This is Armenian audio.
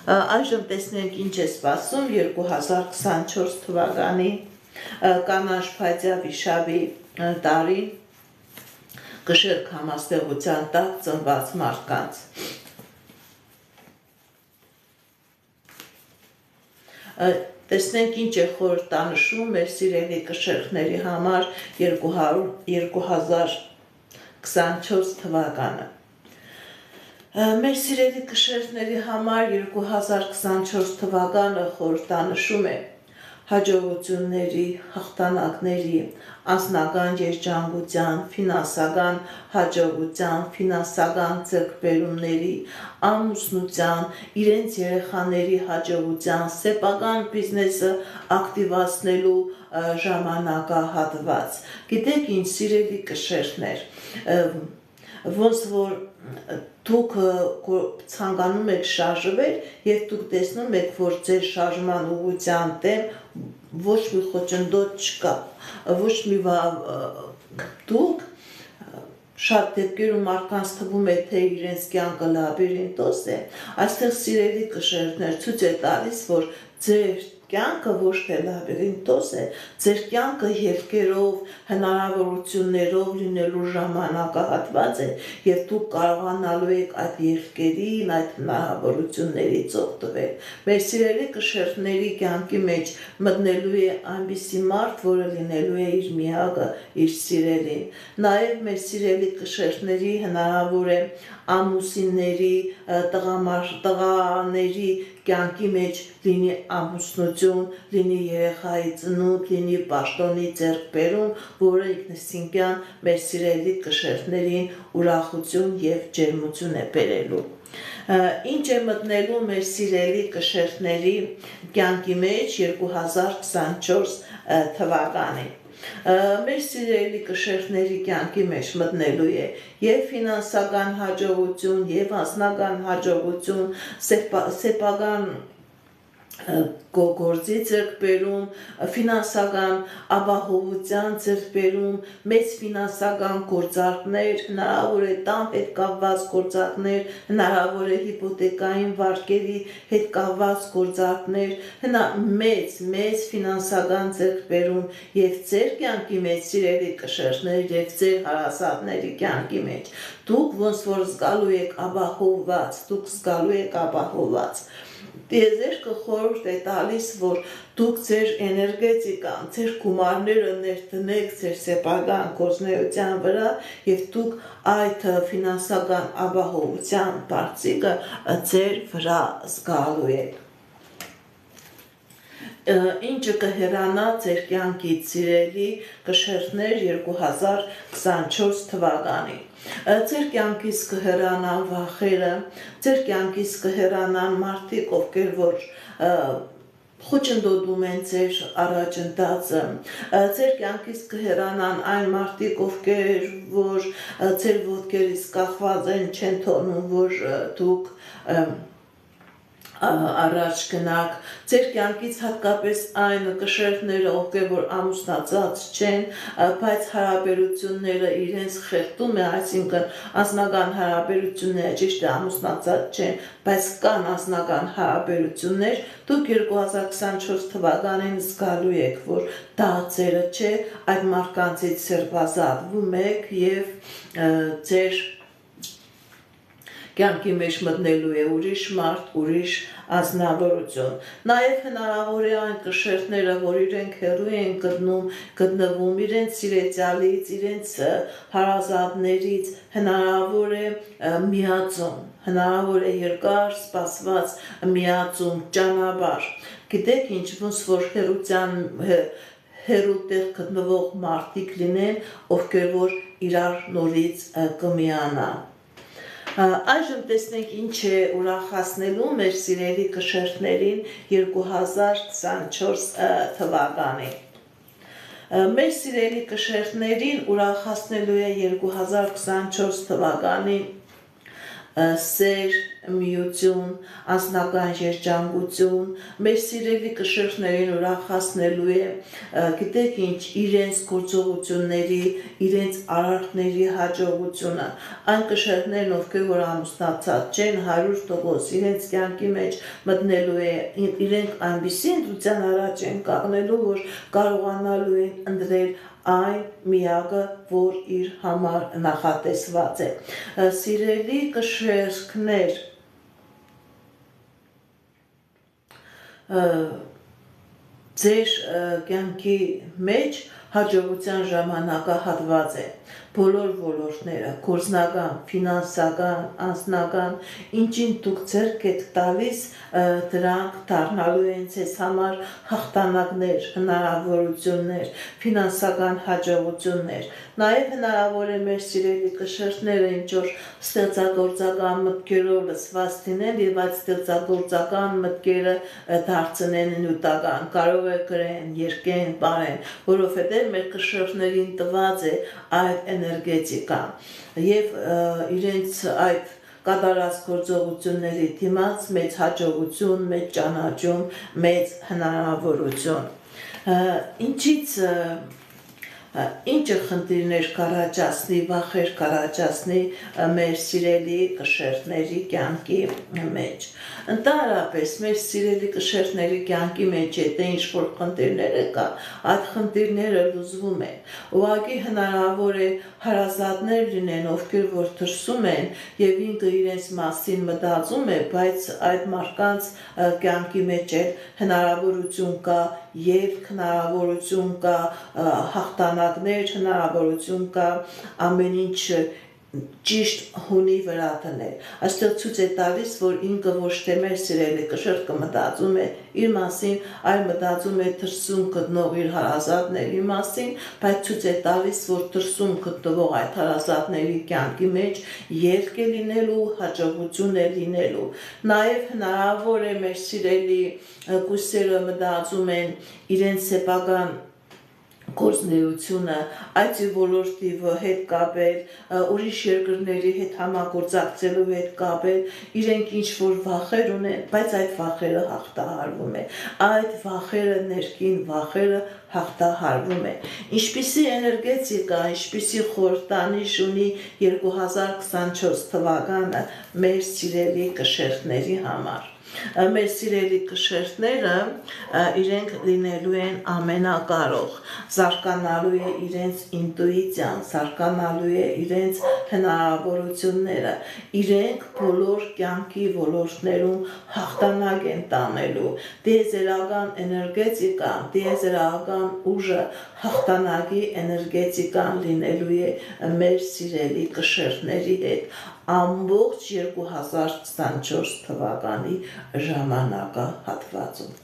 Այժմ տեսնենք ինչ է սպասում 2024 թվականի կանաչ փայտյա վիշապի տարին կշեռք համաստեղության տակ ծնված մարդկանց։ Տեսնենք ինչ է խորհրդանշում մեր սիրելի կշեռքների համար 2024 թվականը։ Մեր սիրելի կշեռքների համար 2024 թվականը խորհրդանշում է հաջողությունների, հաղթանակների, անձնական երջանկության, ֆինանսական հաջողության, ֆինանսական ձեռքբերումների, ամուսնության, իրենց երեխաների հաջողության, սեփական բիզնեսը ակտիվացնելու ժամանակահատված։ Գիտեք ինչ, սիրելի կշեռքներ, ոնց որ դուք ցանկանում եք շարժվել եւ դուք տեսնում եք, որ ձեր շարժման ուղղության դեմ ոչ մի խոչընդոտ չկա, ոչ մի դուք շատ դեպքերում մարդկանց թվում է, թե իրենց կյանքը լաբիրինտոս է, այստեղ սիրելի կշեռքներ ցույց է տալիս, որ ձեր կյանքը ոչ թե լաբիրինտոս է, ձեր կյանքը ելքերով, հնարավորություններով լինելու ժամանակահատված է եւ դուք կարողանալու եք այդ ելքերին, այդ հնարավորություններից օգտվել։ Մեր սիրելի կշեռքների կյանքի մեջ մտնելու է այնպիսի մարդ, որը լինելու է իր միակը, իր սիրելին։ Նաեւ մեր սիրելի կշեռքների հնարավոր է ամուսինների, տղաների կյանքի մեջ լինի ամուսնություն, լինի երեխայի ծնունդ, լինի պաշտոնի ձեռքբերում, որը ինքնըստինքյան մեր սիրելի կշեռքներին ուրախություն եւ ջերմություն է բերելու։ Ինչ է մտնելու մեր սիրելի կշեռքների կյանքի մեջ 2024 թվականին։ Մեր սիրելի կշեռքների կյանքի մեջ մտնելու է եւ ֆինանսական հաջողություն, եւ անձնական հաջողություն, սեփական գործի ձեռքբերում, ֆինանսական ապահովության ձեռքբերում, մեծ ֆինանսական գործարքներ, հնարավոր է տան հետ կապված գործարքներ, հնարավոր է հիպոթեկային վարկերի հետ կապված գործարքներ, մեծ ֆինանսական ձեռքբերում եւ ձեր կյանքի մեջ սիրելի կշեռքներ եւ ձեր հարազատների կյանքի մեջ դուք ոնց որ զգալու եք ապահովված, Տիեզերքը խորհուրդ է տալիս, որ դուք ձեր էներգետիկան, ձեր գումարները ներդնեք ձեր սեփական գործունեության վրա եւ դուք այդ ֆինանսական ապահովության բարձիկը ձեր վրա զգալու եք։ Ինչը կհեռանա ձեր կյանքից սիրելի կշեռքներ 2024 թվականին։ Ձեր կյանքից կհեռանան վախերը, ձեր կյանքից կհեռանան մարդիկ, ովքեր որ խոչընդոտում են ձեր առաջընթացը, ձեր կյանքից կհեռանան այն մարդիկ, ովքեր որ ձեր ոտքերից կախված են, չեն թողնում, որ դուք առաջ գնաք, ձեր կյանքից հատկապես այն կշեռքները, ովքեր որ ամուսնացած չեն, բայց հարաբերությունները իրենց խեղդում է, այսինքն անձնական հարաբերությունները ճիշտ է ամուսնացած չեն, բայց կան անձնական հարաբերություններ, դուք 2024 թվականին զգալու եք, որ դա ձերը չէ, այդ մարդկանցից սերբազատվում եք եւ ձեր կյանքի մեջ մտնելու է ուրիշ մարդ, ուրիշ անձնավորություն։ Նաև հնարավոր է այն կշեռքները, որ իրենք հեռու են գտնվում իրենց սիրեցյալից, իրենց հարազատներից, հնարավոր է միածում, հնարավոր է երկար սպասված միածում, ճանապարհ։ Գիտեք ինչ, ոնց որ հեռու տեղ գտնվող մարդիկ լինեն, ովքեր որ իրար նորից կմիանան։ Այժմ տեսնենք ինչ է ուրախացնելու մեր սիրելի կշեռքներին 2024 թվականին։ Մեր սիրելի կշեռքներին ուրախացնելու է 2024 թվականին սեր, միություն, անձնական երջանկություն, մեր սիրելի կշիռներին ուրախացնելու է, գիտեք ինչ, իրենց գործողությունների, իրենց արարքների հաջողությունը, այն կշիռներն, ովքեր որ ամուսնացած չեն, 100% իրենց կյանքի մեջ մտնելու է, իրենք այնպիսի ընտրության առաջ են կանգնելու, որ կարողանալու են ընտրել այն միակը, որ իր համար նախատեսված է։ Սիրելի կշեռքներ, ձեր կյանքի մեջ հաջողության ժամանակահատված է, բոլոր ոլորտները, գործնական, ֆինանսական, անձնական, ինչին դուք ձեռք եք տալիս, դրանք դառնալու են ձեզ համար հաղթանակներ, հնարավորություններ, ֆինանսական հաջողություններ։ Նաև հնարավոր է մեր սիրելի կշիռները ինչ որ ստեղծագործական մտքերով լցված լինեն եւ այդ ստեղծագործական մտքերը դարձնեն նյութական, կարող է գրեն, երգեն, բարեն, որովհետեւ մեր կշիռներին տված է այդ էներգետիկան եւ իրենց այդ կատարած գործողությունների դիմաց մեծ հաջողություն, մեծ ճանաչում, մեծ հնարավորություն։ Ինչից ինչը խնդիրներ կառաջացնի, վախեր կառաջացնի մեր սիրելի կշիռների կյանքի մեջ։ Ընդհանրապես մեր սիրելի կշիռների կյանքի մեջ եթե ինչ-որ խնդիրներ կա, այդ խնդիրները լուծվում են։ Ուղղակի հնարավոր է հարազատներ լինեն, ովքեր որ դրսում են եւ ինքը իրենց մասին մտածում է, բայց այդ մարդկանց կյանքի մեջ էլ հնարավորություն կա եւ հնարավորություն կա հաղթանակներ, հնարավորություն կա ամեն ինչ ճիշտ հունի վրա դնել։ Այստեղ ցույց է տալիս, որ ինքը ոչ թե մեր սիրելի կշիռքը մտածում է իր մասին, այլ մտածում է դրսում գտնող իր հարազատների մասին, բայց ցույց է տալիս, որ դրսում գտնվող այդ հարազատների կյանքի մեջ ելք է լինելու, հաջողություն է լինելու։ Նաև հնարավոր է մեր սիրելի կուսերը մտածում են իրենց սեփական գործնեությունը, այդ ոլորտի հետ կապել, ուրիշ երկրների հետ համագործակցելու հետ կապել, իրենք ինչ-որ վախեր ունեն, բայց այդ վախերը հաղթահարվում է, այդ վախերը ներքին վախերը հաղթահարվում է։ Ինչպիսի էներգետիկա, ինչպիսի խորհրդանիշ ունի 2024 թվականը մեր սիրելի կշիռների համար։ Մեր սիրելի կշիռները իրենք լինելու են ամենակարող, զարգանալու է իրենց ինտուիցիան, զարգանալու է իրենց հնարավորությունները, իրենք բոլոր կյանքի ոլորտներում հաղթանակ են տանելու, դիեզերական էներգետիկան, դիեզերական ուժը հաղթանակի էներգետիկան լինելու է մեր սիրելի կշիռների հետ ամբողջ 2024 թվականի ժամանակահատվածում։